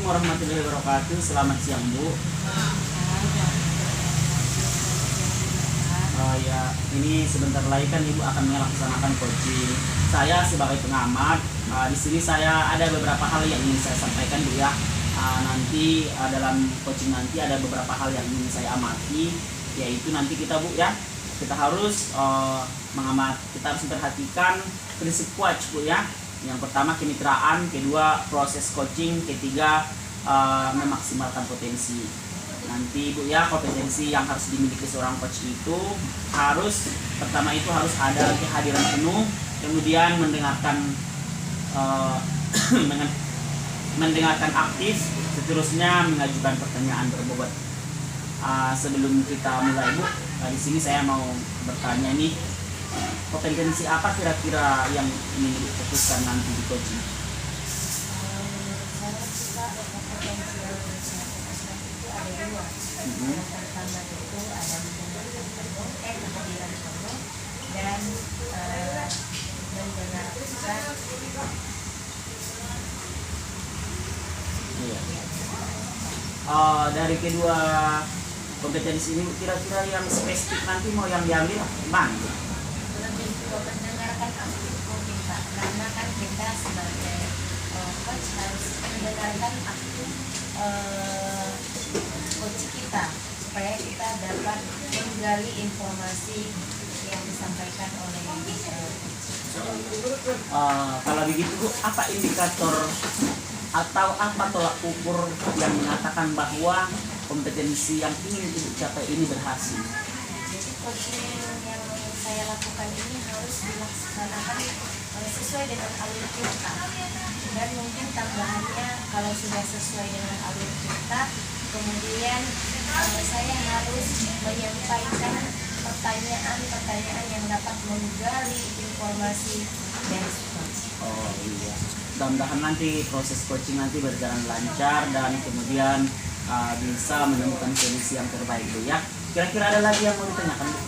Assalamualaikum warahmatullahi wabarakatuh. Selamat siang Bu. Ya, ini sebentar lagi kan Ibu akan melaksanakan coaching. Saya sebagai pengamat, di sini saya ada beberapa hal yang ingin saya sampaikan Bu ya. Nanti dalam coaching nanti ada beberapa hal yang ingin saya amati, yaitu nanti kita Bu ya, kita harus kita harus memperhatikan prinsip coach Bu ya. Yang pertama kemitraan, kedua proses coaching, ketiga memaksimalkan potensi. Nanti Bu ya, kompetensi yang harus dimiliki seorang coach itu pertama itu harus ada kehadiran penuh, kemudian mendengarkan aktif, seterusnya mengajukan pertanyaan berbobot. Sebelum kita mulai Bu, di sini saya mau bertanya nih, kompetensi apa kira-kira yang ingin difokuskan nanti di coaching? Saya suka kompetensi yang saya fokuskan itu ada dua. Yang pertama itu ada mendengarkan penuh, kehadiran penuh, dan mendengarkan. Iya. Dari kedua kompetensi ini kira-kira yang spesifik nanti mau yang diambil mana? Lebih ke mendengarkan aktif mungkin Pak, karena kan kita sebagai coach harus mendengarkan aktif coach kita supaya kita dapat menggali informasi yang disampaikan oleh coach. Kalau begitu Bu, apa indikator atau apa tolak ukur yang mengatakan bahwa kompetensi yang ingin Ibu capai ini berhasil? Jadi coaching yang saya lakukan ini harus dilaksanakan sesuai dengan alur kita, dan mungkin tambahannya kalau sudah sesuai dengan alur kita, kemudian saya harus menyampaikan pertanyaan-pertanyaan yang dapat menggali informasi dari coach. Oh iya, mudah-mudahan nanti proses coaching nanti berjalan lancar dan kemudian bisa menemukan solusi yang terbaik Bu ya. Kira-kira ada lagi yang mau ditanyakan Bu?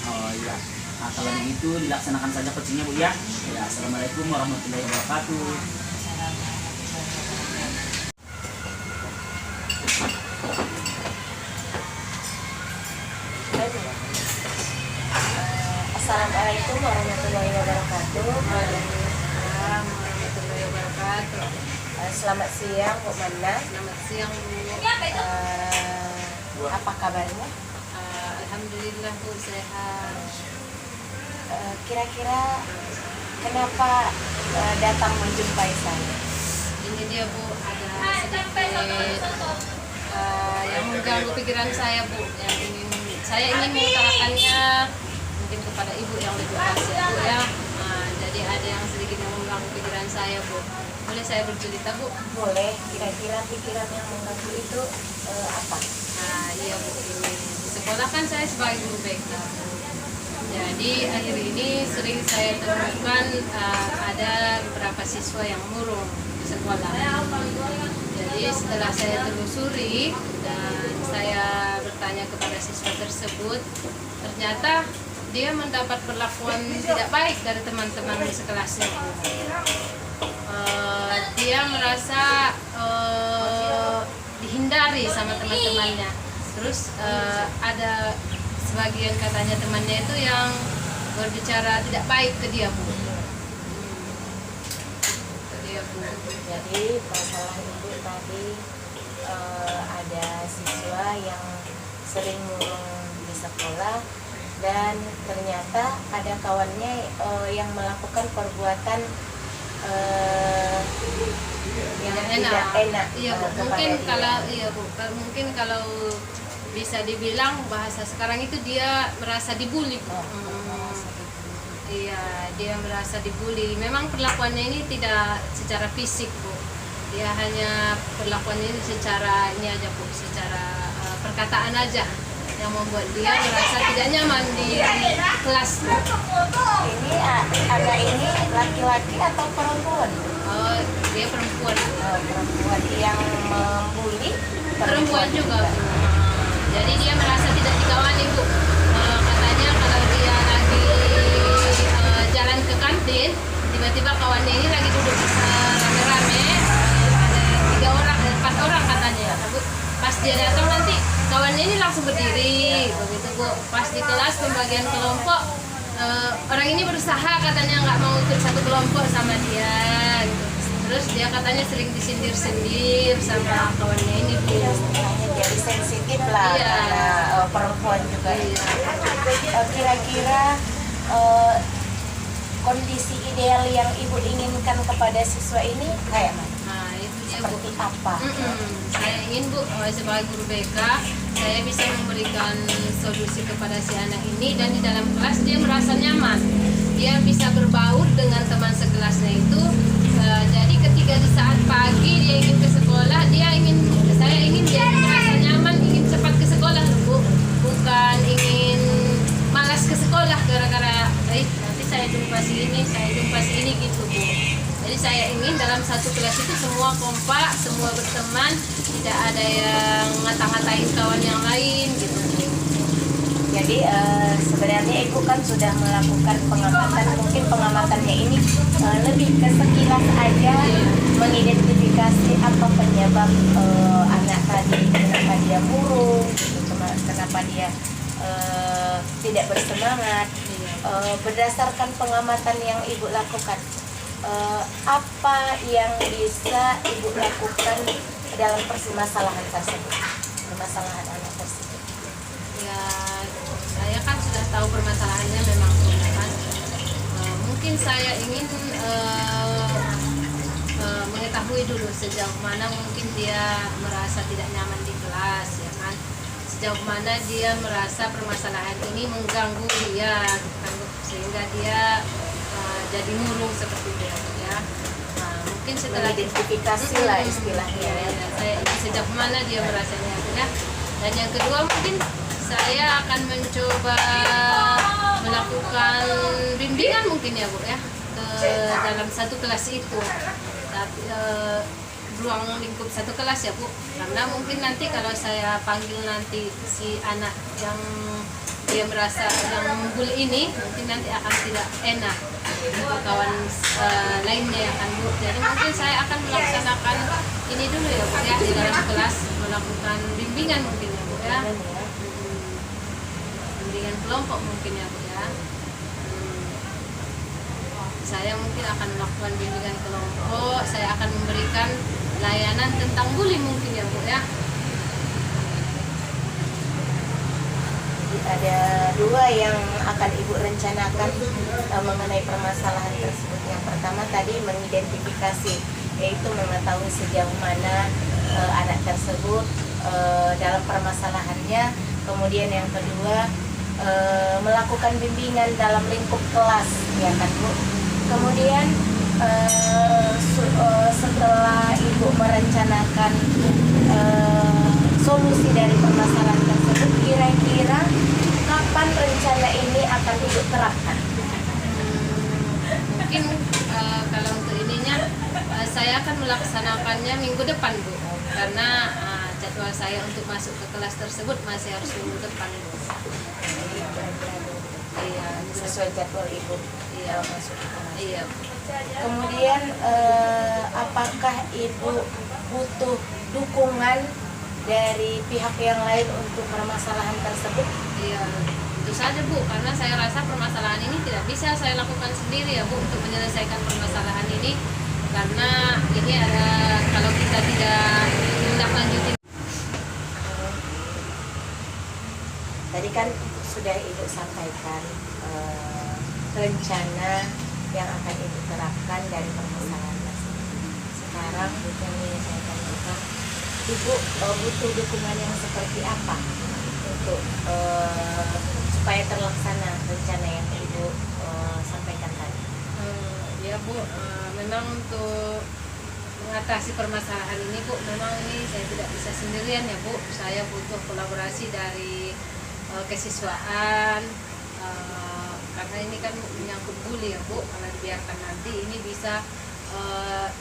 Oh iya. Kalau begitu dilaksanakan saja coachingnya Bu ya. Ya, Assalamualaikum warahmatullahi wabarakatuh. Assalamualaikum warahmatullahi wabarakatuh. Waalaikumsalam warahmatullahi wabarakatuh. Selamat siang Bu Mana. Selamat siang Bu. Apa kabarnya? Alhamdulillah Bu, sehat. Kira-kira kenapa datang menjumpai saya? Ini dia Bu, ada sedikit yang mengganggu pikiran saya Bu, yang saya ingin mengutarakannya mungkin kepada Ibu yang lebih fasih Bu ya. Jadi ada yang sedikit yang mengganggu pikiran saya Bu. Boleh saya bercerita Bu? Boleh. Kira-kira pikiran yang mengganggu itu apa? Iya Bu, ini di sekolah kan saya sebagai guru BK. Jadi akhir ini sering saya temukan ada beberapa siswa yang murung di sekolah. Jadi setelah saya telusuri dan saya bertanya kepada siswa tersebut, ternyata dia mendapat perlakuan tidak baik dari teman-teman di sekelasnya. Dia merasa dihindari sama teman-temannya. Terus ada sebagian katanya temannya itu yang berbicara tidak baik ke dia Bu. Jadi masalah Ibu tadi ada siswa yang sering murung di sekolah, dan ternyata ada kawannya yang melakukan perbuatan yang tidak enak. Iya Bu, mungkin kalau bisa dibilang bahasa sekarang itu dia merasa dibully Bu. Iya, dia merasa dibully. Memang perlakuannya ini tidak secara fisik Bu. Dia hanya perlakuannya ini secara ini aja Bu, secara perkataan aja yang membuat dia merasa tidak nyaman di kelas. Ini anak ini laki-laki atau perempuan? Oh, dia perempuan. Perempuan yang membuli. Perempuan juga Bu. Jadi dia merasa tidak dikawani Bu. Katanya kalau dia lagi jalan ke kantin, tiba-tiba kawannya ini lagi duduk rame-rame, ada 3 orang dia datang nanti kawannya ini langsung berdiri begitu Bu. Pas di kelas pembagian kelompok orang ini berusaha katanya nggak mau ikut satu kelompok sama dia gitu. Terus dia katanya sering disindir-sindir sama kawannya ini Bu. Istilahnya jadi sensitif lah Iya. karena perempuan juga. Iya. Kira-kira kondisi ideal yang ibu inginkan kepada siswa ini kayak mana? Nah itu dia Bu. Seperti apa? Saya ingin Bu sebagai guru BK saya bisa memberikan solusi kepada si anak ini dan di dalam kelas dia merasa nyaman. Dia bisa berbaur dengan teman sekelasnya itu. Jadi ketika di saat pagi dia ingin ke sekolah, saya ingin dia merasa nyaman, ingin cepat ke sekolah Bu. Bukan ingin malas ke sekolah gara-gara nanti saya jumpa si ini gitu Bu. Jadi saya ingin dalam satu kelas itu semua kompak, semua berteman, tidak ada yang ngata-ngatain kawan yang lain gitu. Jadi sebenarnya ibu kan sudah melakukan pengamatan, mungkin pengamatannya ini lebih ke sekilas aja mengidentifikasi apa penyebab anak tadi, kenapa dia murung, kenapa dia tidak bersemangat. Berdasarkan pengamatan yang ibu lakukan, apa yang bisa ibu lakukan dalam permasalahan tersebut, permasalahan anak tersebut? Ya, saya kan sudah tahu permasalahannya memang kan. Mungkin saya ingin mengetahui dulu sejauh mana mungkin dia merasa tidak nyaman di kelas, ya kan? Sejauh mana dia merasa permasalahan ini mengganggu dia, sehingga dia jadi murung seperti itu ya. Mungkin setelah Identifikasi lah istilahnya. ya, saya ingin sejauh mana dia merasanya ya. Dan yang kedua mungkin saya akan mencoba melakukan bimbingan mungkin ya Bu ya ke dalam satu kelas itu, tapi ruang lingkup satu kelas ya Bu, karena mungkin nanti kalau saya panggil nanti si anak yang dia merasa yang membuli ini mungkin nanti akan tidak enak untuk kawan lainnya ya kan Bu. Jadi mungkin saya akan melaksanakan ini dulu ya Bu ya, di dalam kelas melakukan bimbingan mungkin ya Bu ya, bimbingan kelompok mungkin ya Bu ya. Saya mungkin akan melakukan bimbingan kelompok, saya akan memberikan layanan tentang bully mungkin ya Bu ya. Ada dua yang akan ibu rencanakan mengenai permasalahan tersebut. Yang pertama tadi mengidentifikasi, yaitu mengetahui sejauh mana anak tersebut dalam permasalahannya. Kemudian yang kedua melakukan bimbingan dalam lingkup kelas, ya kan Bu. Kemudian setelah ibu merencanakan solusi dari permasalahan tersebut, kira-kira kapan rencana ini akan ibu terapkan? Mungkin kalau untuk ininya saya akan melaksanakannya minggu depan Bu, karena jadwal saya untuk masuk ke kelas tersebut masih harus minggu depan Bu. Iya, Sesuai jadwal ibu. Iya. Masuk ke kelas. Iya. Kemudian apakah ibu butuh dukungan dari pihak yang lain untuk permasalahan tersebut? Iya, itu saja Bu, karena saya rasa permasalahan ini tidak bisa saya lakukan sendiri ya Bu untuk menyelesaikan permasalahan ini, karena ini ada kalau kita tidak menindaklanjuti. Tadi kan sudah ibu sampaikan rencana yang akan ibu terapkan dari permasalahan tersebut. Sekarang yang ingin saya tanyakan, ibu butuh dukungan yang seperti apa untuk supaya terlaksana rencana yang ibu sampaikan tadi? Ya Bu, memang untuk mengatasi permasalahan ini Bu, memang ini saya tidak bisa sendirian ya Bu. Saya butuh kolaborasi dari kesiswaan, karena ini kan menyangkut bully ya Bu. Kalau dibiarkan nanti ini bisa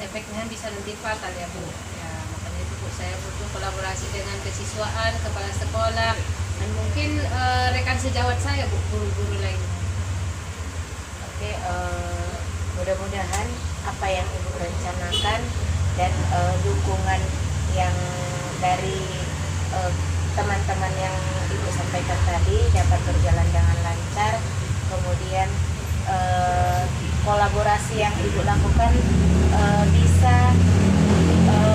efeknya bisa nanti fatal ya Bu. Ya, makanya itu Bu, saya butuh kolaborasi dengan kesiswaan, kepala sekolah, dan mungkin rekan sejawat saya Bu, guru-guru lainnya. Oke, mudah-mudahan apa yang ibu rencanakan dan dukungan yang dari kompetensi yang Ibu lakukan bisa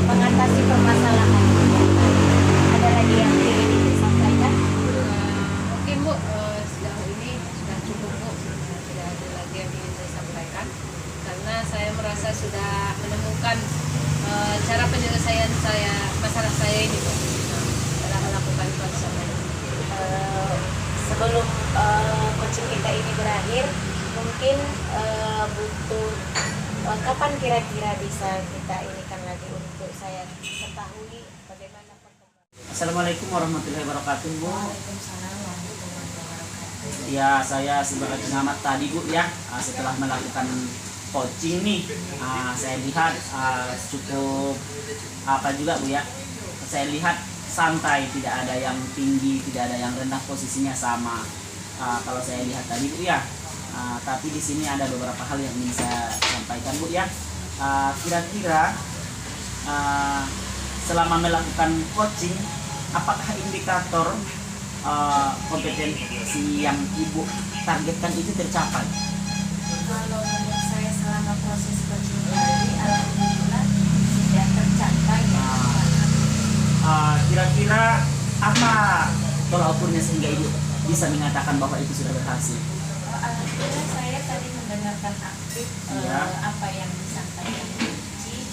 mengatasi permasalahan. Ada lagi yang ingin Ibu sampaikan? Mungkin Bu, sejauh ini sudah cukup Bu. Tidak ada lagi yang ingin saya sampaikan karena saya merasa sudah menemukan cara penyelesaian masalah saya ini Bu, dalam melakukan konseling. Sebelum coaching kita ini berakhir, mungkin butuh kapan kira-kira bisa kita inikan lagi untuk saya ketahui bagaimana perkembangan. Assalamualaikum warahmatullahi wabarakatuh, Bu. Waalaikumsalam warahmatullahi wabarakatuh. Ya, saya sebagai pengamat tadi, Bu, ya, setelah melakukan coaching nih, saya lihat cukup apa juga, Bu, ya. Saya lihat santai, tidak ada yang tinggi, tidak ada yang rendah, posisinya sama. Kalau saya lihat tadi, Bu, ya. Tapi di sini ada beberapa hal yang ingin saya sampaikan, Bu, ya. Kira-kira selama melakukan coaching, apakah indikator kompetensi yang Ibu targetkan itu tercapai? Kalau menurut saya selama proses coaching tadi, alhamdulillah sudah tercapai ya. Kira-kira apa tolak ukurnya sehingga Ibu bisa mengatakan bahwa itu sudah berhasil? Alhamdulillah saya tadi mendengarkan aktif Iya. apa yang disampaikan Uci,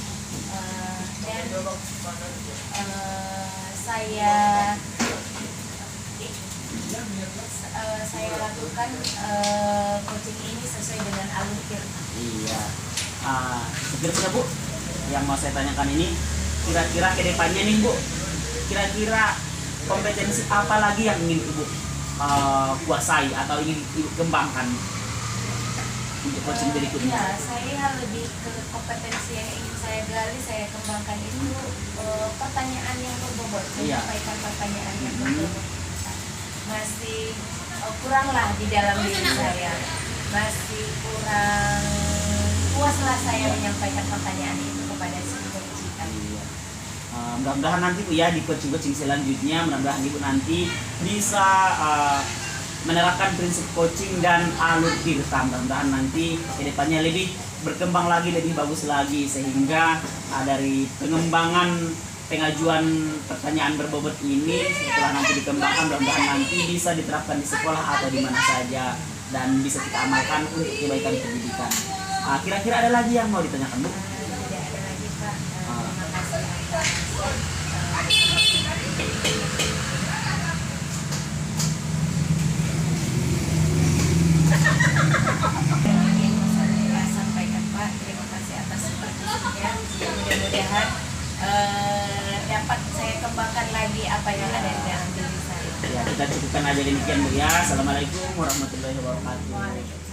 dan saya lakukan coaching ini sesuai dengan alur firman. Iya. Sebenarnya, Bu, yang mau saya tanyakan ini, kira-kira ke depannya nih, Bu, kira-kira kompetensi apa lagi yang ingin Ibu kuasai atau ingin Ibu kembangkan untuk coaching berikutnya? Ya, saya lebih ke kompetensi yang ingin saya gali, saya kembangkan itu pertanyaan yang berbobot, Iya. menyampaikan pertanyaan yang berbobot. Masih kurang lah di dalam diri saya, masih kurang puaslah saya menyampaikan pertanyaan itu kepada si coach kami. Iya. Mudah-mudahan nanti, Bu, ya, di coaching selanjutnya, mudah-mudahan Ibu nanti bisa menerapkan prinsip coaching dan alur tirta. Mudah-mudahan nanti kedepannya lebih berkembang lagi, lebih bagus lagi, sehingga dari pengembangan pengajuan pertanyaan berbobot ini setelah nanti dikembangkan, mudah-mudahan nanti bisa diterapkan di sekolah atau di mana saja dan bisa kita amalkan untuk kebaikan pendidikan. Kira-kira ada lagi yang mau ditanyakan, Bu? Tidak ada lagi Pak. Terima kasih. Ingin saya sampaikan Pak, terima kasih atas perhatiannya. Mudah-mudahan dapat saya kembangkan lagi apa yang ada di dalam diri saya. Ya, kita cukupkan aja demikian, Bu, ya. Assalamualaikum warahmatullahi wabarakatuh. Waalaikumsalam.